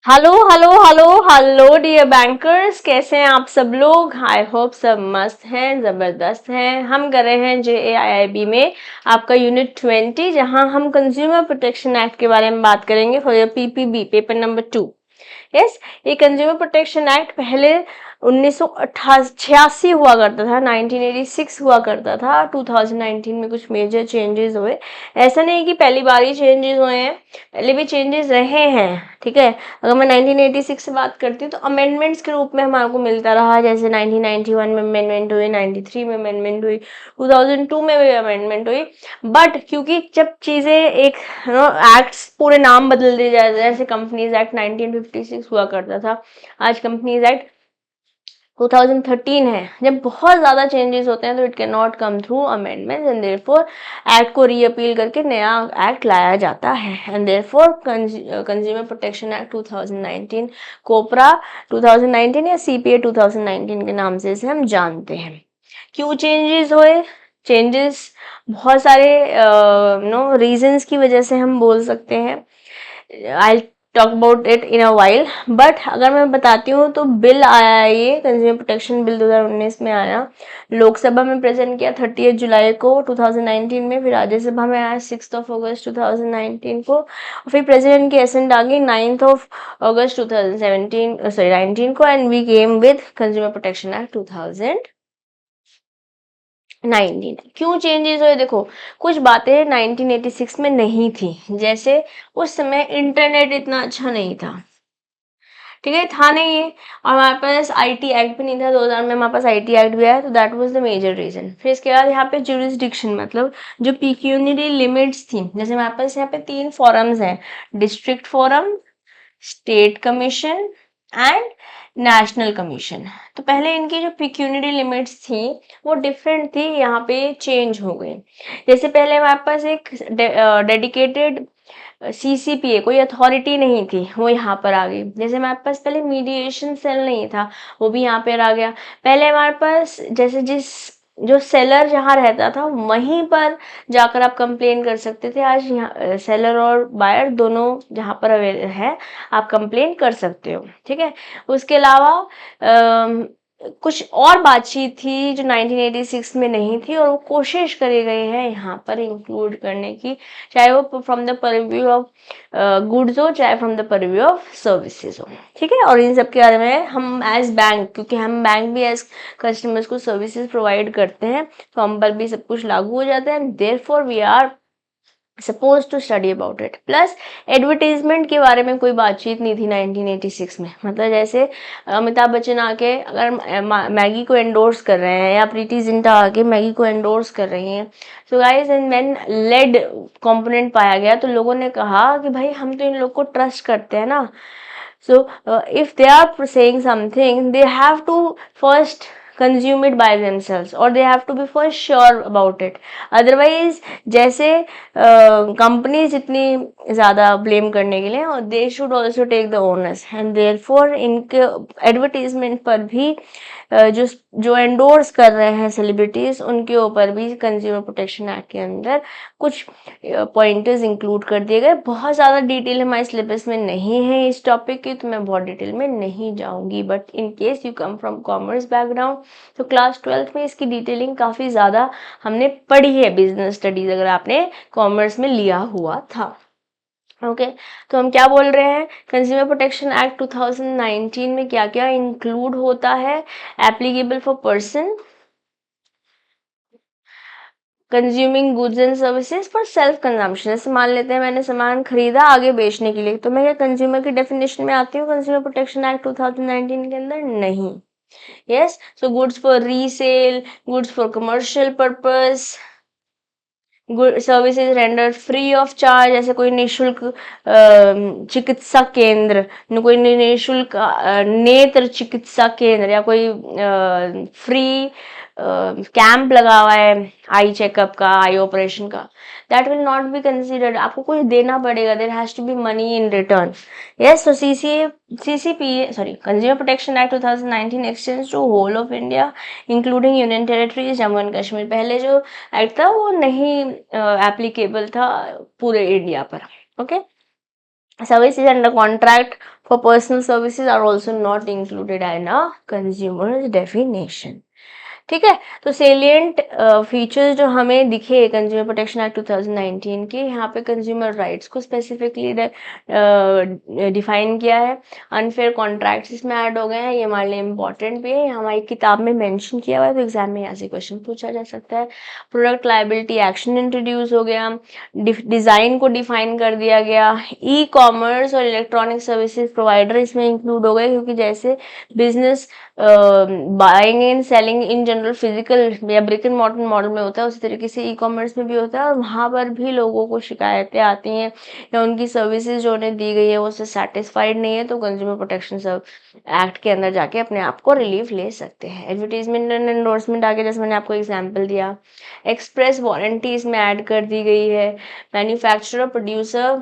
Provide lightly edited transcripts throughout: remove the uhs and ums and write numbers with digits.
Hello hello hello hello dear bankers, कैसे हैं आप सब लोग। आई होप सब मस्त हैं, ज़बरदस्त हैं। हम कर रहे हैं JAIIB में आपका यूनिट 20, जहां हम कंज्यूमर प्रोटेक्शन एक्ट के बारे में बात करेंगे for your PPB, paper number 2। Yes, ये कंज्यूमर प्रोटेक्शन एक्ट पहले 1986 हुआ करता था, 1986 हुआ करता था। 2019 में कुछ मेजर चेंजेस हुए। ऐसा नहीं कि पहली बार ही चेंजेस हुए हैं, पहले भी चेंजेस रहे हैं। ठीक है, अगर मैं 1986 से बात करती हूँ तो अमेंडमेंट्स के रूप में हमारे को मिलता रहा, जैसे 1991 में अमेंडमेंट हुई, 93 में अमेंडमेंट हुई, 2002 में भी अमेंडमेंट हुई। बट क्योंकि जब चीज़ें एक एक्ट्स पूरे नाम बदल दिए जाते हैं, जैसे कंपनीज एक्ट 1956 हुआ करता था, आज कंपनीज एक्ट 2013 है। जब बहुत ज़्यादा चेंजेस होते हैं तो it can not come through amendments and therefore act को रीअपील करके नया एक्ट लाया जाता है। And therefore consumer protection act 2019, कोपरा 2019 या CPA 2019 के नाम से इसे हम जानते हैं। क्यों चेंजेस हुए? चेंजेस बहुत सारे रीजंस की वजह से हम बोल सकते हैं। I talk about it in a while, but अगर मैं बताती हूँ तो बिल आया है, ये कंज्यूमर प्रोटेक्शन बिल 2019 में आया। लोकसभा में प्रेजेंट किया 30 जुलाई को 2019 में, फिर राज्यसभा में आया 6 अगस्त 2019 को, और फिर प्रेसिडेंट की एसेंट आ गई 9 अगस्त 2019 को, and we came with consumer protection act 2019। क्यों चेंजेस हुए? देखो, कुछ बातें 1986 में नहीं थी, जैसे उस समय इंटरनेट इतना अच्छा नहीं था। ठीक है, था नहीं है, और हमारे पास IT एक्ट भी नहीं था। 2000 में हमारे पास IT एक्ट भी आया, तो that was the major reason. फिर इसके बाद यहाँ पे जुरिस्डिक्शन, मतलब जो पिक्यूनियरी लिमिट्स थी, जैसे हमारे पास यहाँ पे 3 फॉरम्स हैं: district forum, state commission and national commission. तो पहले इनकी जो पिक्यूनियरी लिमिट्स थी वो डिफरेंट थी, यहाँ पे चेंज हो गई। जैसे पहले हमारे पास एक डेडिकेटेड CCPA कोई अथॉरिटी नहीं थी, वो यहाँ पर आ गई। जैसे हमारे पास पहले मीडिएशन सेल नहीं था, वो भी यहाँ पर आ गया। पहले हमारे पास जैसे जिस जो सेलर जहाँ रहता था वहीं पर जाकर आप कंप्लेन कर सकते थे। आज यहाँ सेलर और बायर दोनों जहाँ पर अवेलेबल है, आप कंप्लेन कर सकते हो। ठीक है, उसके अलावा कुछ और बातचीत थी जो 1986 में नहीं थी, और वो कोशिश करी गई है यहाँ पर इंक्लूड करने की, चाहे वो from the purview of goods हो, चाहे from the purview of services हो। ठीक है, और इन सब के बारे में हम एज बैंक, क्योंकि हम बैंक भी एज कस्टमर्स को सर्विसेज प्रोवाइड करते हैं, तो हम पर भी सब कुछ लागू हो जाता है। Therefore we are suppose to study about it. Plus advertisement के बारे में कोई बातचीत नहीं थी 1986 में। मतलब जैसे अमिताभ बच्चन आके अगर मैगी को एंडोर्स कर रहे हैं, या प्रीति जिंटा आके मैगी को एंडोर्स कर रही हैं, so guys and when lead component पाया गया तो लोगों ने कहा कि भाई हम तो इन लोग को ट्रस्ट करते हैं ना। So, if they are saying something, they have to first consume it by themselves, or they have to be first sure about it. Otherwise, जैसे कंपनीज इतनी ज़्यादा ब्लेम करने के लिए, और they should also take the owners, and therefore इनके advertisement पर भी जो जो एंडोर्स कर रहे हैं सेलिब्रिटीज, उनके ऊपर भी कंज्यूमर प्रोटेक्शन एक्ट के अंदर कुछ पॉइंटर्स इंक्लूड कर दिए गए। बहुत ज़्यादा डिटेल हमारे सिलेबस में नहीं है इस टॉपिक की, तो मैं बहुत डिटेल में नहीं जाऊंगी। But in case you come from commerce background, तो क्लास 12th में इसकी डिटेलिंग काफ़ी ज़्यादा हमने पढ़ी है, बिजनेस स्टडीज अगर आपने कॉमर्स में लिया हुआ था। ओके, तो हम क्या बोल रहे हैं, कंज्यूमर प्रोटेक्शन एक्ट 2019 में क्या क्या इंक्लूड होता है। Applicable for person consuming goods and services for self consumption. जैसे मान लेते हैं मैंने सामान खरीदा आगे बेचने के लिए, तो मैं क्या कंज्यूमर की डेफिनेशन में आती हूँ कंज्यूमर प्रोटेक्शन एक्ट 2019 के अंदर? नहीं। Yes, so goods for resale, goods for commercial purpose, services render free of charge, जैसे कोई निशुल्क चिकित्सा केंद्र, कोई निशुल्क नेत्र चिकित्सा केंद्र, या कोई फ्री कैंप लगा हुआ है आई चेकअप का, आई ऑपरेशन का, that will not be considered. आपको कुछ देना पड़ेगा, there has to be money in return. Yes, so CCPA sorry consumer protection act 2019 extends to whole of India including union territories, Jammu and Kashmir. पहले जो act था वो नहीं एप्लीकेबल था पूरे इंडिया पर। Okay, Services under contract for personal services are also not included in a consumer's definition. ठीक है, तो सेलिएंट फीचर्स जो हमें दिखे कंज्यूमर प्रोटेक्शन एक्ट 2019 के, यहाँ पे कंज्यूमर राइट्स को स्पेसिफिकली डिफाइन किया है। अनफेयर कॉन्ट्रैक्ट्स इसमें ऐड हो गए हैं, ये हमारे लिए इंपॉर्टेंट भी है, हमारी किताब में मेंशन किया हुआ है, तो एग्जाम में यहाँ से क्वेश्चन पूछा जा सकता है। प्रोडक्ट लाइबिलिटी एक्शन इंट्रोड्यूस हो गया, डिजाइन को डिफाइन कर दिया गया, ई कॉमर्स और इलेक्ट्रॉनिक सर्विसेज प्रोवाइडर इसमें इंक्लूड हो गए, क्योंकि जैसे business buying and selling in general physical या ब्रिक एंड मॉर्टर मॉडल में होता है, उसी तरीके से ई कॉमर्स में भी होता है, और वहाँ पर भी लोगों को शिकायतें आती हैं या उनकी सर्विसेज जो उन्हें दी गई है वो उससे सेटिस्फाइड नहीं है, तो कंज्यूमर प्रोटेक्शन सब एक्ट के अंदर जाके अपने आप को रिलीफ ले सकते हैं। एडवर्टीजमेंट एंड एंडोर्समेंट आगे जैसे मैंने आपको एग्जाम्पल दिया, एक्सप्रेस वारंटी इसमें ऐड कर दी गई है। Manufacturer producer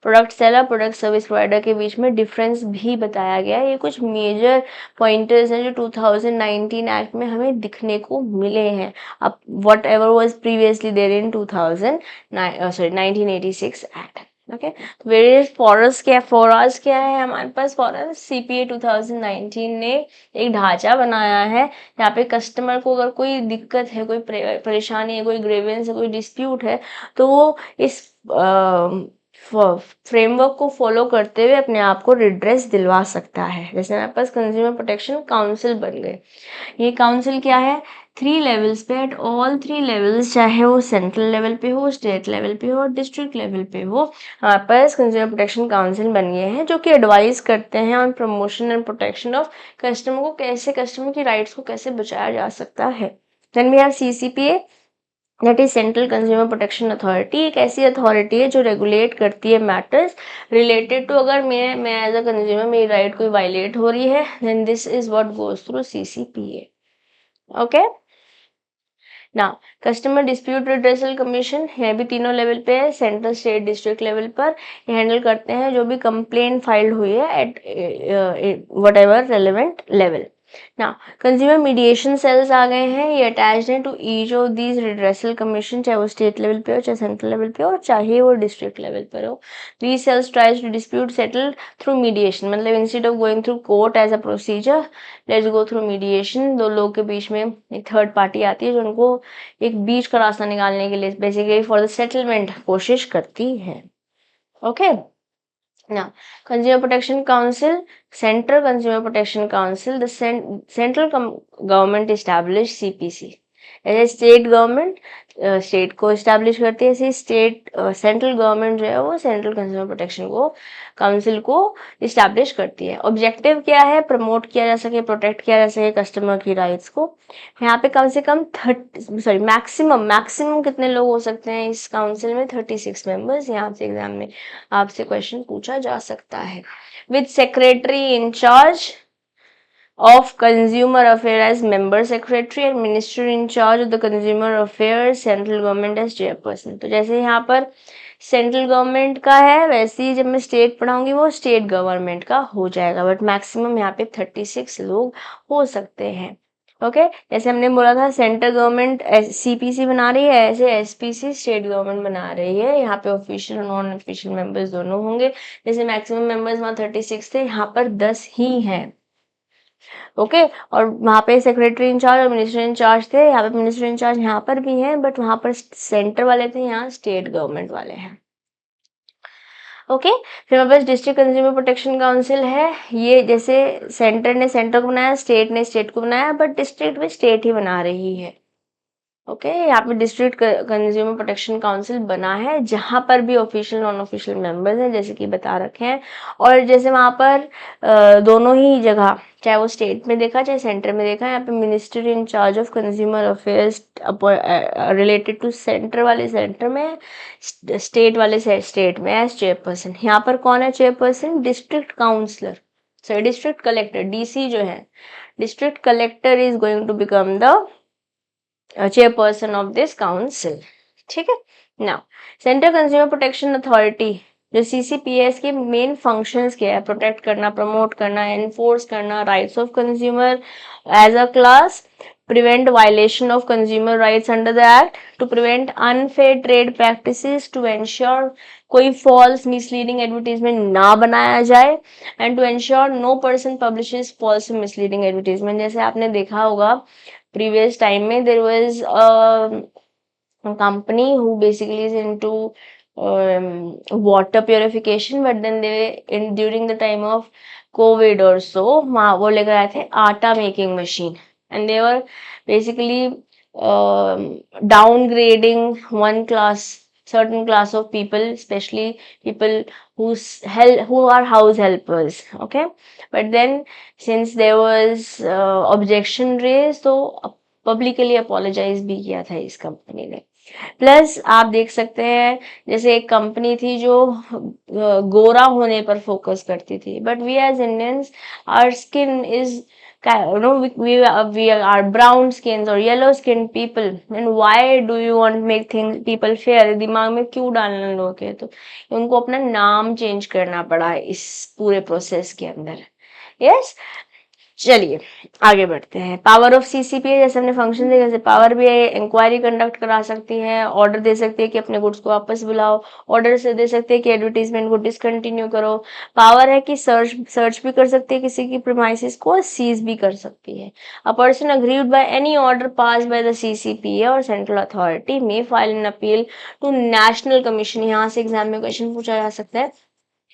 product seller product service provider के बीच में डिफरेंस भी बताया गया है। ये कुछ मेजर पॉइंटर्स हैं जो 2019 एक्ट में हमें दिखने को मिले हैं। अब whatever was previously there in 1986 act. Okay, तो वेरियस फॉरस क्या है हमारे पास? फॉरस सीपीए 2019 ने एक ढांचा बनाया है, यहाँ पे कस्टमर को अगर कोई दिक्कत है, कोई परेशानी है, कोई ग्रेवेंस है, कोई डिस्प्यूट है, तो वो इस फ्रेमवर्क को फॉलो करते हुए अपने आप को रिड्रेस दिलवा सकता है। जैसे हमारे पास कंज्यूमर प्रोटेक्शन काउंसिल बन गए। ये काउंसिल क्या है? 3 लेवल्स पे, एट ऑल 3 लेवल्स, चाहे वो सेंट्रल लेवल पे हो, स्टेट लेवल पे हो और डिस्ट्रिक्ट लेवल पे हो, हमारे पास कंज्यूमर प्रोटेक्शन काउंसिल बन गए हैं, जो कि एडवाइस करते हैं on promotion and protection of customer को, कैसे कस्टमर की राइट्स को कैसे बचाया जा सकता है। Then we have CCPA, that is central consumer protection authority. एक ऐसी अथॉरिटी है जो रेगुलेट करती है मैटर्स रिलेटेड टू, अगर मैं एज अ कंज्यूमर मेरी राइट कोई वायलेट हो रही है, then this is what goes through CCPA. Okay, ना कस्टमर डिस्प्यूट रिड्रेसल कमीशन, यह भी तीनों लेवल पे है, सेंट्रल स्टेट डिस्ट्रिक्ट लेवल पर ये हैंडल करते हैं जो भी कंप्लेंट फाइल्ड हुई है at whatever relevant level. ना कंज्यूमर मीडिएशन सेल्स आ गए हैं, ये अटैच्ड हैं to each of these redressal commission, चाहे वो स्टेट लेवल पे हो, चाहे सेंट्रल लेवल पे हो, चाहे वो डिस्ट्रिक्ट लेवल पर हो। These cells tries to dispute settle through mediation, मतलब instead of going through court as a procedure, let's go through mediation. दो लोग के बीच में एक थर्ड पार्टी आती है जो उनको एक बीच का रास्ता निकालने के लिए बेसिकली फॉर द सेटलमेंट कोशिश करती है। Okay, now consumer protection council, central consumer protection council, the central government established cpc, ऐसे स्टेट गवर्नमेंट स्टेट को इस्टेब्लिश करती है, ऐसे स्टेट सेंट्रल गवर्नमेंट जो है वो सेंट्रल कंज्यूमर प्रोटेक्शन को काउंसिल को इस्टेब्लिश करती है। ऑब्जेक्टिव क्या है? प्रमोट किया जा सके, प्रोटेक्ट किया जा सके कस्टमर की राइट्स को। यहाँ पे कम से कम मैक्सिमम कितने लोग हो सकते हैं इस काउंसिल में? 36 मेंबर्स। यहाँ से एग्जाम में आपसे क्वेश्चन पूछा जा सकता है। With secretary in charge of Consumer Affairs as Member Secretary and Minister in charge of the Consumer Affairs, Central Government as Chairperson। तो जैसे यहाँ पर सेंट्रल गवर्नमेंट का है, वैसे ही जब मैं स्टेट पढ़ाऊंगी वो स्टेट गवर्नमेंट का हो जाएगा, बट मैक्सिमम यहाँ पे 36 लोग हो सकते हैं। ओके, जैसे हमने बोला था सेंट्रल गवर्नमेंट सीपीसी बना रही है, ऐसे एसपीसी स्टेट गवर्नमेंट बना रही है। यहाँ पे ऑफिशियल और नॉन ऑफिशियल मेंबर्स दोनों होंगे। जैसे मैक्सिमम मेंबर्स वहाँ 36 थे, यहाँ पर 10 ही हैं। ओके, और वहाँ पे सेक्रेटरी इंचार्ज और मिनिस्टर इंचार्ज थे, यहाँ पे मिनिस्टर इंचार्ज यहाँ पर भी हैं, बट वहाँ पर सेंटर वाले थे, यहाँ स्टेट गवर्नमेंट वाले हैं। ओके, फिर हमारे पास डिस्ट्रिक्ट कंज्यूमर प्रोटेक्शन काउंसिल है। ये जैसे सेंटर ने सेंटर को बनाया, स्टेट ने स्टेट को बनाया, बट डिस्ट्रिक्ट भी स्टेट ही बना रही है। ओके, यहाँ पे डिस्ट्रिक्ट कंज्यूमर प्रोटेक्शन काउंसिल बना है, जहाँ पर भी ऑफिशियल नॉन ऑफिशियल मेंबर्स हैं, जैसे कि बता रखे हैं। और जैसे वहाँ पर दोनों ही जगह, चाहे वो स्टेट में देखा चाहे सेंटर में देखा, यहाँ पे minister in charge of consumer affairs related to centre वाले सेंटर में, स्टेट वाले स्टेट में एज चेयरपर्सन। यहाँ पर कौन है chairperson? District councillor, sorry district collector, DC जो है, district collector is going to become the chairperson of this council. ठीक है, now central consumer protection authority, जो सीसीपीएस के मेन फंक्शंस क्या है? प्रोटेक्ट करना, प्रमोट करना, एनफोर्स करना rights of consumer as a class, prevent violation of consumer rights under the act, to prevent unfair trade practices, to ensure कोई false misleading advertisement ना बनाया जाए, and to ensure no person publishes false misleading advertisement. जैसे आपने देखा होगा previous time में there was a company who basically is into water purification, but then they in during the time of COVID or so वो लेकर आए थे आटा making machine, and they were basically downgrading one class, certain class of people, especially people who are house helpers. Okay, but then since there was objection raised, तो publicly apologise भी किया था इस कंपनी ने. प्लस आप देख सकते हैं जैसे एक कंपनी थी जो गोरा होने पर फोकस करती थी, but we as Indians our skin is we are brown skins or yellow skinned people, and why do you want to make things people fair? दिमाग में क्यों डालना लोगों के, तो उनको अपना नाम चेंज करना पड़ा इस पूरे प्रोसेस के अंदर. यस, चलिए आगे बढ़ते हैं. पावर ऑफ सीसीपीए, जैसे हमने फंक्शन देखा, जैसे पावर भी इंक्वायरी कंडक्ट करा सकती है, ऑर्डर दे सकती है कि अपने गुड्स को वापस बुलाओ, ऑर्डर से दे सकते हैं कि एडवर्टीजमेंट को डिसकंटिन्यू करो. पावर है कि सर्च भी कर सकती है किसी की प्रीमाइसेस को, सीज भी कर सकती है. A person aggrieved by any order pass by the CCPA और central authority may file an appeal to national commission. यहाँ से एग्जाम में क्वेश्चन पूछा जा सकता है,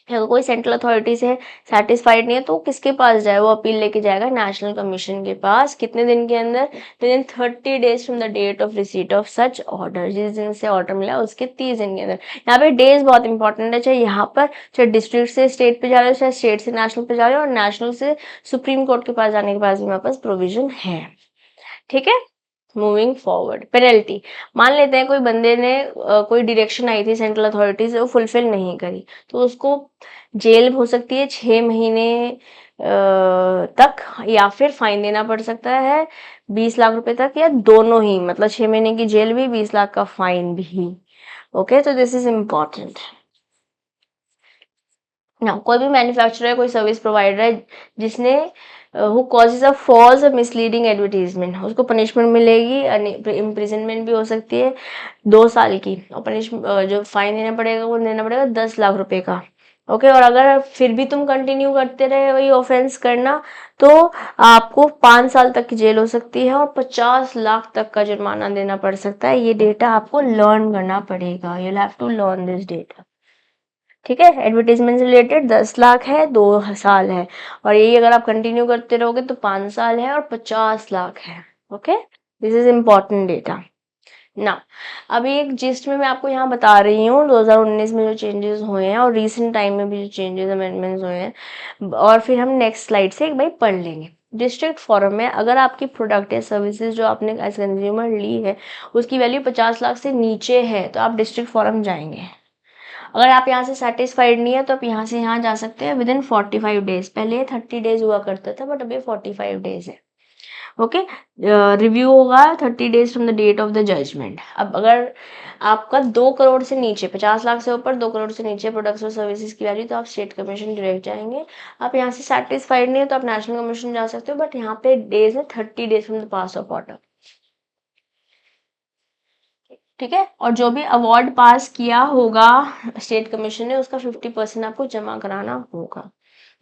अगर कोई सेंट्रल अथॉरिटी से सेटिस्फाइड नहीं है तो किसके पास जाए, वो अपील लेके जाएगा नेशनल कमीशन के पास. कितने दिन के अंदर? Within 30 days from the date of receipt of such order. जिस दिन से ऑर्डर मिला उसके 30 दिन के अंदर. यहाँ पे डेज बहुत इंपॉर्टेंट है, चाहे यहाँ पर चाहे डिस्ट्रिक्ट से स्टेट पे जा रहे हो, चाहे स्टेट से नेशनल पे जा रहे हो, और नेशनल से सुप्रीम कोर्ट के पास जाने के पास भी हमारे पास प्रोविजन है. ठीक है, मूविंग फॉरवर्ड. पेनल्टी, मान लेते हैं कोई बंदे ने कोई डायरेक्शन आई थी सेंट्रल अथॉरिटी से, वो फुलफिल नहीं करी, तो उसको जेल हो सकती है 6 महीने तक, या फिर फाइन देना पड़ सकता है 20 लाख रुपए तक, या दोनों ही, मतलब 6 महीने की जेल भी 20 लाख का फाइन भी. ओके, तो दिस इज इम्पॉर्टेंट. ना कोई भी मैन्युफैक्चरर है, कोई सर्विस प्रोवाइडर है जिसने हु कॉजेज अ फॉल्स और मिसलीडिंग एडवर्टीजमेंट, उसको पनिशमेंट मिलेगी, इम्प्रिजनमेंट भी हो सकती है 2 साल की, और पनिशमेंट जो फाइन देना पड़ेगा वो देना पड़ेगा 10 लाख रुपए का. ओके, और अगर फिर भी तुम कंटिन्यू करते रहे वही ऑफेंस करना, तो आपको 5 साल तक की जेल हो सकती है और 50 लाख तक का जुर्माना देना पड़ सकता है. ये डेटा आपको लर्न करना पड़ेगा, you have to learn this data. ठीक है, एडवर्टीजमेंट से रिलेटेड 10 लाख है, 2 साल है, और यही अगर आप कंटिन्यू करते रहोगे तो 5 साल है और 50 लाख है. Okay, this is important data. ना अभी एक जिस्ट में मैं आपको यहाँ बता रही हूँ 2019 में जो चेंजेस हुए हैं और रिसेंट टाइम में भी जो चेंजेस अमेंडमेंट्स हुए हैं, और फिर हम नेक्स्ट स्लाइड से एक बार पढ़ लेंगे. डिस्ट्रिक्ट फॉरम में अगर आपकी प्रोडक्ट या सर्विसेज जो आपने एज कंज्यूमर ली है उसकी वैल्यू 50 लाख से नीचे है तो आप डिस्ट्रिक्ट फॉरम जाएंगे. अगर आप यहाँ से सेटिस्फाइड नहीं है तो आप यहाँ से यहाँ जा सकते हैं विद इन 45 डेज. पहले 30 डेज हुआ करता था, बट अभी 45 डेज है. ओके, रिव्यू होगा 30 days from the date of the judgement. अब अगर आपका 2 करोड़ से नीचे, 50 लाख से ऊपर 2 करोड़ से नीचे प्रोडक्ट्स और सर्विसेज की वैल्यू, तो आप स्टेट कमीशन डायरेक्ट जाएंगे. आप यहाँ से सेटिस्फाइड नहीं है तो आप नेशनल कमीशन जा सकते हो, बट यहाँ पे डेज है 30 days from the pass of order. ठीक है, और जो भी अवार्ड पास किया होगा स्टेट कमीशन ने उसका 50% आपको जमा कराना होगा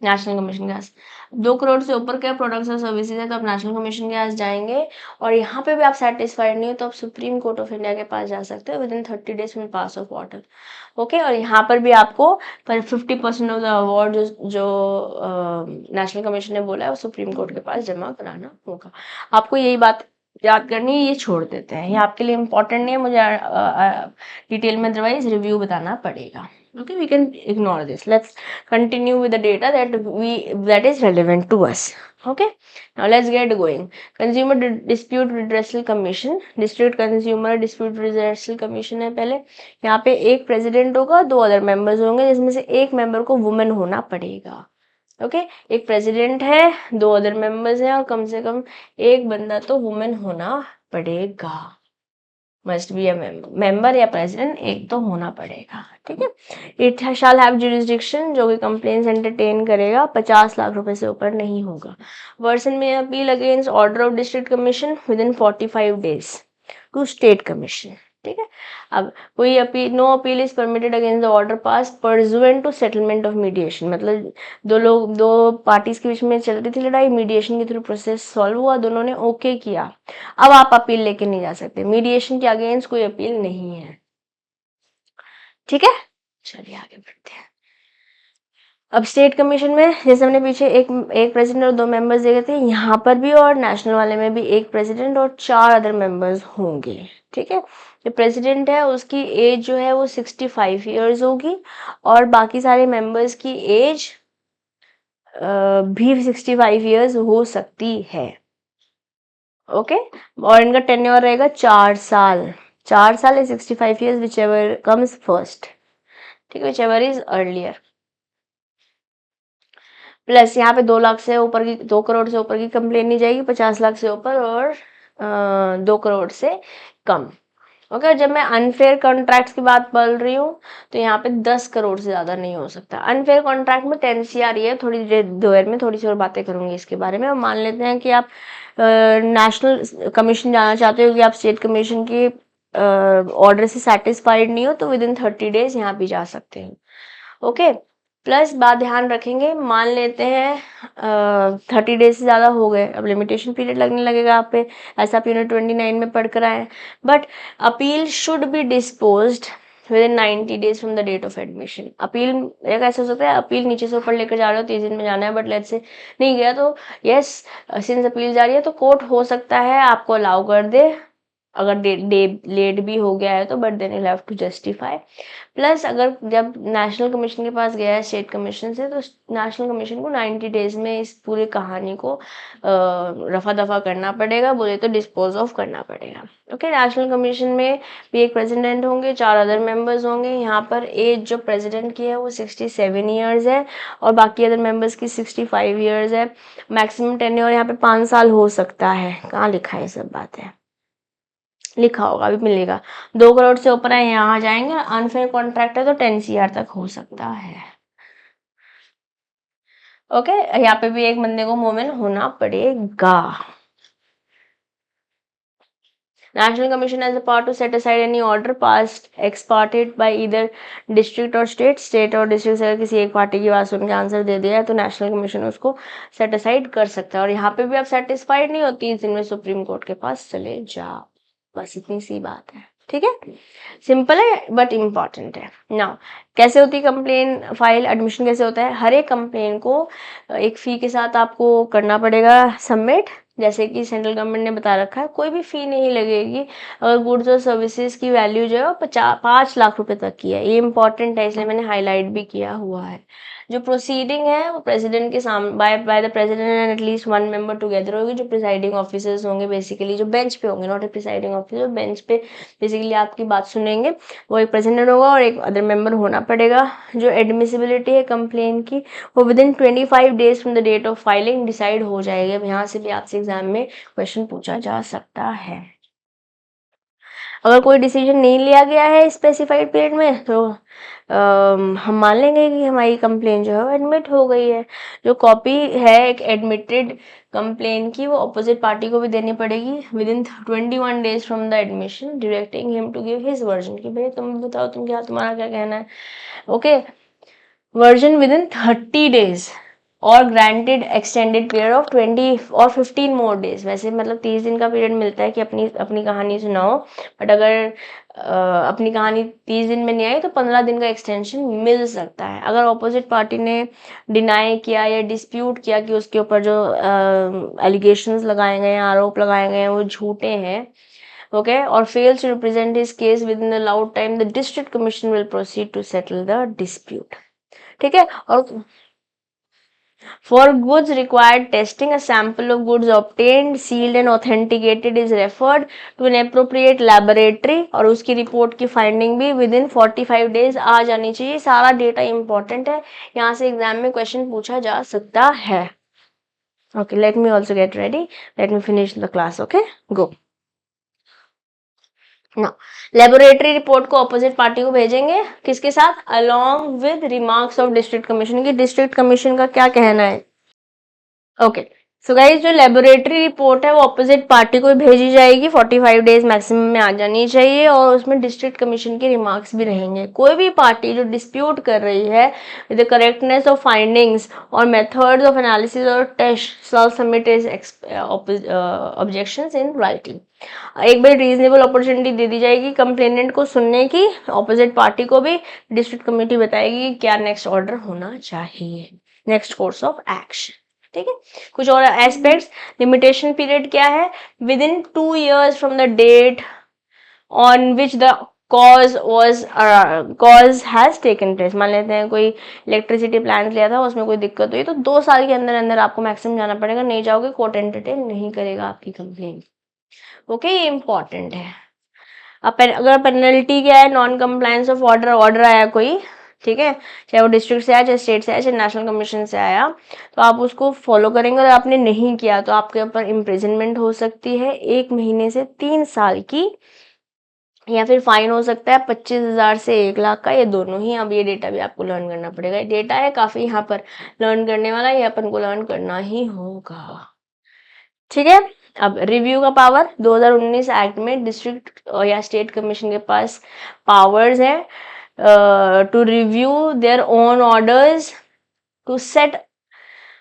नेशनल कमीशन के पास. 2 करोड़ से ऊपर के प्रोडक्ट्स और सर्विसेज है तो आप नेशनल कमीशन के पास जाएंगे, और यहाँ पे भी आप सेटिस्फाइड नहीं हो तो आप सुप्रीम कोर्ट ऑफ इंडिया के पास जा सकते हो with in 30 days from pass of order. Okay, और यहाँ पर भी आपको 50% ऑफ द अवार्ड जो नेशनल कमीशन ने बोला है वो सुप्रीम कोर्ट के पास जमा कराना होगा. आपको यही बात याद करनी है, ये छोड़ देते हैं, ये आपके लिए इम्पोर्टेंट नहीं है, मुझे डिटेल में अदरवाइज रिव्यू बताना पड़ेगा. Okay, we can ignore this. Let's continue with the data that is relevant to us. Okay, now let's get going. Consumer Dispute Redressal Commission, District Consumer Dispute Redressal Commission है. पहले यहाँ पे एक president होगा, 2 other members होंगे, जिसमें से एक मेंबर को वुमेन होना पड़ेगा. ओके, एक प्रेसिडेंट है, 2 अदर मेंबर्स हैं, और कम से कम एक बंदा तो वुमेन होना पड़ेगा. मस्ट बी अ मेंबर या प्रेसिडेंट, एक तो होना पड़ेगा, ठीक है। इट शैल हैव जुरिस्डिक्शन, जो कि कंप्लेंट्स एंटरटेन करेगा, 50 लाख रुपए से ऊपर नहीं होगा। Person may appeal against order of district commission within 45 days to state commission, ठीक है। अब कोई appeal, no appeal is permitted against the order pass pursuant to settlement of mediation, मतलब दो पार्टीज के बीच में चल रही थी लड़ाई, मीडिएशन के थ्रू प्रोसेस सॉल्व हुआ, दोनों ने ओके किया, अब आप अपील लेके नहीं जा सकते, मीडिएशन के अगेंस्ट कोई अपील नहीं है, ठीक है। चलिए आगे बढ़ते हैं। अब स्टेट कमीशन में जैसे हमने पीछे एक प्रेसिडेंट और 2 मेंबर्स दिए थे, यहाँ पर भी और नेशनल वाले में भी एक प्रेसिडेंट और 4 अदर मेंबर्स होंगे, ठीक है। जो प्रेसिडेंट है उसकी एज जो है वो 65 ईयर्स होगी, और बाकी सारे मेंबर्स की एज भी 65 ईयर्स हो सकती है, ओके। और इनका टेन्योर रहेगा 4 साल, 4 साल या 65 years, which ever comes first, ठीक है, which ever is earlier. Plus यहाँ पे 2 लाख से ऊपर की, 2 करोड़ से ऊपर की कंप्लेन नहीं जाएगी, 50 लाख से ऊपर और 2 करोड़ से कम, ओके। जब मैं अनफेयर कॉन्ट्रैक्ट्स की बात बोल रही हूँ तो यहाँ पे 10 करोड़ से ज़्यादा नहीं हो सकता। अनफेयर कॉन्ट्रैक्ट में 10 CR है, थोड़ी देर में थोड़ी सी और बातें करूंगी इसके बारे में। मान लेते हैं कि आप नेशनल कमीशन जाना चाहते हो, कि आप स्टेट कमीशन के ऑर्डर से सेटिस्फाइड नहीं हो, तो विद इन 30 डेज यहाँ भी जा सकते हैं, ओके। प्लस बात ध्यान रखेंगे, मान लेते हैं 30 डेज से ज़्यादा हो गए, अब लिमिटेशन पीरियड लगने लगेगा आप पे, ऐसा आप यूनिट 29 में पढ़ कर आए। But appeal should be disposed within 90 days from the date of admission. Appeal एक ऐसा हो सकता है, अपील नीचे से ऊपर लेकर जा रहे हो, 30 दिन में जाना है, बट लेट्स से नहीं गया, तो यस, सिंस अपील जा रही है तो कोर्ट हो सकता है आपको अलाउ कर दे, अगर लेट भी हो गया है तो, but then you have to justify. Plus अगर जब नेशनल कमीशन के पास गया है स्टेट कमीशन से, तो नेशनल कमीशन को 90 डेज में इस पूरी कहानी को रफा दफा करना पड़ेगा, बोले तो डिस्पोज ऑफ करना पड़ेगा, ओके। नेशनल कमीशन में भी एक प्रेसिडेंट होंगे, 4 अदर मेंबर्स होंगे। यहाँ पर एज जो प्रेसिडेंट की है वो 67 ईयर्स है, और बाकी अदर मेंबर्स की 65 ईयर्स है। मैक्सिमम टेन्योर यहाँ पे 5 साल हो सकता है, कहाँ लिखा है सब बात है, लिखा होगा, अभी मिलेगा। 2 करोड़ से ऊपर है, यहाँ जाएंगे, अनफेयर कॉन्ट्रैक्ट है तो 10 CR तक हो सकता है, ओके। यहाँ पे भी एक बंदे को मोमेन होना पड़ेगा। National Commission has the power to set aside any order passed ex parte by either district or state और district से अगर किसी एक पार्टी की बात सुन के आंसर दे दिया है तो नेशनल कमीशन उसको सेट असाइड कर सकता है। और यहाँ पे भी आप सेटिस्फाइड नहीं हो, 30 दिन में सुप्रीम कोर्ट के पास चले जाओ, बस इतनी सी बात है, ठीक है। सिंपल है बट इम्पॉर्टेंट है। नाउ कैसे होती है कंप्लेन फाइल, एडमिशन कैसे होता है? हर एक कंप्लेन को एक फी के साथ आपको करना पड़ेगा सबमिट, जैसे कि सेंट्रल गवर्नमेंट ने बता रखा है, कोई भी फी नहीं लगेगी अगर गुड्स और सर्विसेज की वैल्यू जो है वो 5 लाख रुपए तक की है। ये इंपॉर्टेंट है, इसलिए मैंने हाईलाइट भी किया हुआ है। जो प्रोसीडिंग है वो प्रेसिडेंट के सामने by the president and at least 1 member together होगी, जो प्रिसाइडिंग ऑफिसर्स होंगे, बेसिकली जो बेंच पे होंगे, not a presiding officer, bench पे बेसिकली आपकी बात सुनेंगे, वो एक प्रेसिडेंट होगा और एक अदर मेंबर होना पड़ेगा। जो एडमिसिबिलिटी है कंप्लेन की वो within 25 days from the date of filing decide हो जाएगी। अब यहाँ से भी आपसे एग्जाम में क्वेश्चन पूछा जा सकता है। अगर कोई डिसीजन नहीं लिया गया है स्पेसिफाइड पीरियड में तो हम मान लेंगे कि हमारी कंप्लेन जो है वो एडमिट हो गई है। जो कॉपी है एक एडमिटेड कंप्लेन की वो अपोजिट पार्टी को भी देनी पड़ेगी within 21 days from the admission, directing him to give his version, कि भाई तुम बताओ तुम क्या, तुम्हारा क्या कहना है, okay. Version with in 30 days और ग्रांटेड एक्सटेंडेड पीरियड ऑफ 20 और 15 मोर डेज। वैसे मतलब 30 दिन का पीरियड मिलता है कि अपनी अपनी कहानी सुनाओ, बट अगर अपनी कहानी 30 दिन में नहीं आई तो 15 दिन का एक्सटेंशन मिल सकता है। अगर ऑपोजिट पार्टी ने डिनाई किया या डिस्प्यूट किया कि उसके ऊपर जो एलिगेशंस लगाए गए हैं, आरोप लगाए गए हैं वो झूठे हैं, ओके, और fails to represent his case within the allowed time, the district commission will proceed to settle the dispute, ठीक है। और for goods required testing, a sample of goods obtained, sealed and authenticated is referred to an appropriate laboratory और उसकी report की finding भी with in 45 days आ जानी चाहिए। सारा डेटा इंपॉर्टेंट है, यहाँ से एग्जाम में क्वेश्चन पूछा जा सकता है। Okay, let me also get ready, let me finish the class, okay, go. ना, लेबोरेटरी रिपोर्ट को ऑपोजिट पार्टी को भेजेंगे किसके साथ, along with remarks of district commission, की डिस्ट्रिक्ट कमीशन का क्या कहना है। ओके, सो गाइस जो लेबोरेटरी रिपोर्ट है वो ऑपोजिट पार्टी को भेजी जाएगी, 45 डेज मैक्सिमम में आ जानी चाहिए, और उसमें डिस्ट्रिक्ट कमीशन के रिमार्क्स भी रहेंगे। कोई भी पार्टी जो डिस्प्यूट कर रही है with the correctness of findings और मेथड्स ऑफ एनालिसिस और test shall submit his objections in writing. एक बार रीजनेबल अपॉर्चुनिटी दे दी जाएगी कंप्लेनेंट को सुनने की, ऑपोजिट पार्टी को भी, डिस्ट्रिक्ट कमेटी बताएगी कि क्या नेक्स्ट ऑर्डर होना चाहिए, नेक्स्ट कोर्स ऑफ एक्शन। ठीक है, कुछ और एस्पेक्ट्स, लिमिटेशन पीरियड क्या है, within 2 years from the date on which the cause has taken place. मान लेते हैं कोई इलेक्ट्रिसिटी प्लांट लिया था, उसमें कोई दिक्कत हुई, तो 2 साल के अंदर अंदर आपको मैक्सिमम जाना पड़ेगा, नहीं जाओगे कोर्ट एंटरटेन नहीं करेगा आपकी कंप्लेंट। ओके, ये इंपॉर्टेंट है। अब अगर पेनल्टी क्या है, non compliance of order, order आया कोई, ठीक है, चाहे वो डिस्ट्रिक्ट से आया, चाहे स्टेट से आया, चाहे नेशनल कमीशन से आया, तो आप उसको फॉलो करेंगे। अगर आपने नहीं किया तो आपके ऊपर इम्प्रिजनमेंट हो सकती है 1 महीने से 3 साल की, या फिर फाइन हो सकता है 25,000 से 1 लाख का, ये दोनों ही। अब ये डेटा भी आपको लर्न करना पड़ेगा, डेटा है काफी यहाँ पर लर्न करने वाला, ये अपन को लर्न करना ही होगा। ठीक है, अब रिव्यू का पावर, 2019 एक्ट में डिस्ट्रिक्ट या स्टेट कमीशन के पास पावर्स है to review their own orders, to set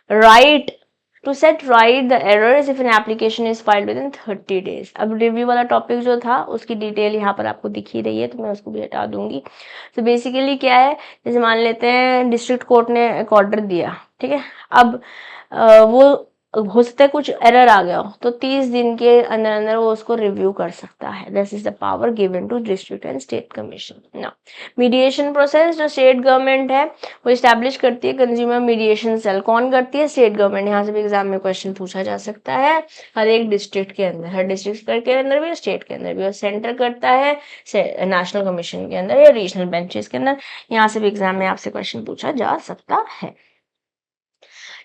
right the errors if an application is filed within 30 days। अब रिव्यू वाला टॉपिक जो था उसकी डिटेल यहाँ पर आपको दिख ही रही है, तो मैं उसको भी हटा दूंगी। तो बेसिकली क्या है, जैसे मान लेते हैं डिस्ट्रिक्ट कोर्ट ने एक ऑर्डर दिया, ठीक है, अब वो हो सकता है कुछ एरर आ गया हो, तो 30 दिन के अंदर अंदर वो उसको रिव्यू कर सकता है। This is the power given to district and state commission. ना, मीडिएशन प्रोसेस जो स्टेट गवर्नमेंट है वो इस्टेब्लिश करती है कंज्यूमर मीडिएशन सेल। कौन करती है, स्टेट गवर्नमेंट। यहाँ से भी एग्जाम में क्वेश्चन पूछा जा सकता है, हर एक डिस्ट्रिक्ट के अंदर, हर डिस्ट्रिक्ट के अंदर भी, स्टेट के अंदर भी, और सेंटर करता है नेशनल कमीशन के अंदर या रीजनल बेंचेस के अंदर। यहाँ से भी एग्जाम में आपसे क्वेश्चन पूछा जा सकता है।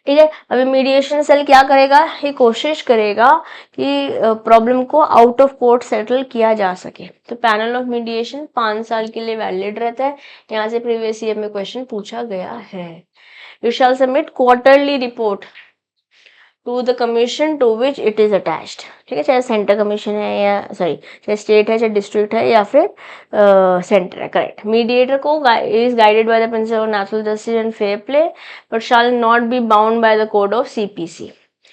ठीक है, अभी मीडिएशन सेल क्या करेगा, ये कोशिश करेगा कि प्रॉब्लम को आउट ऑफ कोर्ट सेटल किया जा सके। तो पैनल ऑफ मीडिएशन 5 साल के लिए वैलिड रहता है। यहाँ से प्रीवियस ईयर में क्वेश्चन पूछा गया है। You shall submit quarterly report to the commission to which it is attached. ठीक है, चाहे सेंटर कमीशन है या सॉरी चाहे स्टेट है, चाहे डिस्ट्रिक्ट है, या फिर सेंटर है, करेक्ट। मीडिएटर को is guided by the principle of natural justice and fair play but shall not be bound by the code of CPC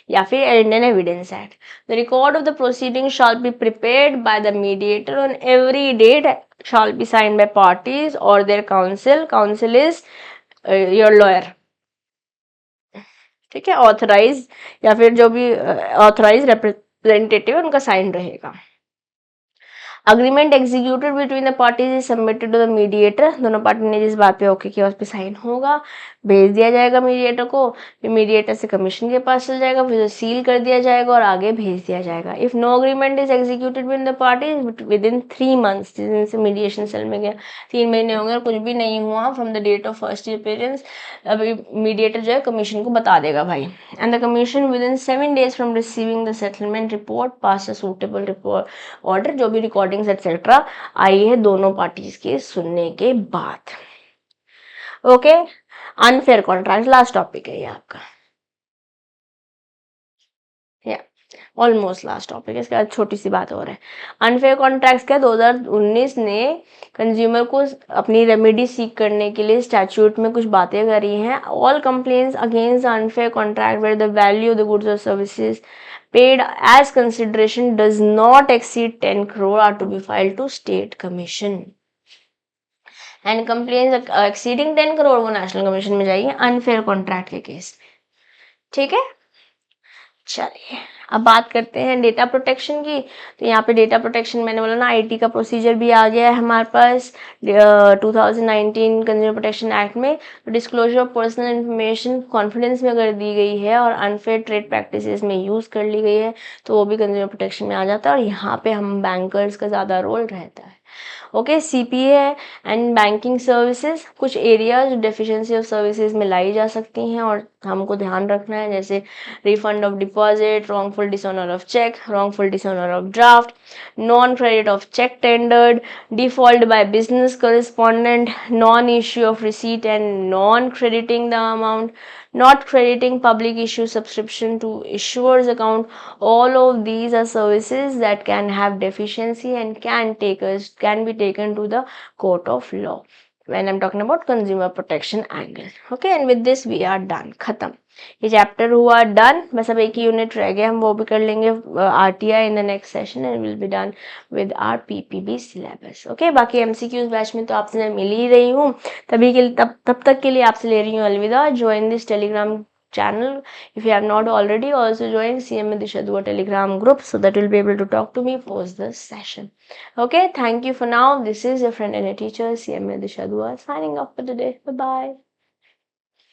या फिर Indian evidence act. The record of the proceeding shall be prepared by the mediator on every date shall be signed by parties और their counsel is your lawyer. ठीक है, authorise या फिर जो भी authorise representative उनका साइन रहेगा। Agreement executed between the parties is submitted to the mediator. दोनों पार्टी ने जिस बात पे ओके किया उस पर साइन होगा, भेज दिया जाएगा मीडिएटर को, फिर मीडिएटर से कमीशन के पास चल जाएगा, फिर सील कर दिया जाएगा और आगे भेज दिया जाएगा। If no agreement is executed between the parties within 3 months, जिस दिन से मीडिएशन सेल में गया 3 महीने होंगे और कुछ भी नहीं हुआ from the date of first appearance, अभी मीडिएटर जो है कमीशन को बता देगा भाई। And the commission within 7 days from receiving the settlement report pass a suitable report order, जो भी रिकॉर्डिंग्स एक्सेट्रा आई है दोनों पार्टीज के सुनने के बाद। Okay, unfair contract last topic है ये आपका, या ऑलमोस्ट लास्ट टॉपिक है। इसके बाद छोटी सी बात और है, अनफेयर कॉन्ट्रैक्ट्स क्या, 2019 ने कंज्यूमर को अपनी रेमेडी सीख करने के लिए स्टैट्यूट में कुछ बातें करी हैं। All complaints against unfair contract where the value of the goods और services paid as consideration does not exceed 10 crore are to be filed to state commission and complaints exceeding 10 crore वो national commission में जाएगी unfair contract के case में। ठीक है, चलिए अब बात करते हैं डेटा प्रोटेक्शन की। तो यहाँ पे डेटा प्रोटेक्शन मैंने बोला ना, आईटी का प्रोसीजर भी आ गया है हमारे पास 2019 कंज्यूमर प्रोटेक्शन एक्ट में। तो disclosure of personal information confidence में अगर दी गई है और अनफेयर ट्रेड प्रैक्टिसेस में यूज़ कर ली गई है तो वो भी कंज्यूमर प्रोटेक्शन में आ जाता है, और यहाँ पे हम बैंकर्स का ज़्यादा रोल रहता है। ओके, सीपीए है एंड बैंकिंग सर्विसेज, कुछ एरियाज डेफिशिएंसी ऑफ सर्विसेज में लाई जा सकती हैं और हमको ध्यान रखना है, जैसे refund of deposit, wrongful dishonor of check, wrongful dishonor of draft, non credit of check tendered, default by business correspondent, non issue of receipt and non crediting the amount, not crediting public issue subscription to issuer's account. All of these are services that can have deficiency and can be taken to the court of law when I'm talking about consumer protection angle. Okay, and with this we are done. खत्म, ये chapter हुआ done. बस अब एक ही unit रह गया, हम वो भी कर लेंगे RTI in the next session and will be done with our PPB syllabus. Okay, बाकी एमसीक्यूज बैच में तो आपसे मिल ही रही हूँ, तभी के तब तक के लिए आपसे ले रही हूँ अलविदा. Join this Telegram channel if you have not already. Also join CMA Disha Dua Telegram group so that you'll be able to talk to me post this session. Okay, thank you for now. This is your friend and a teacher CMA Disha Dua signing off for today. Bye bye.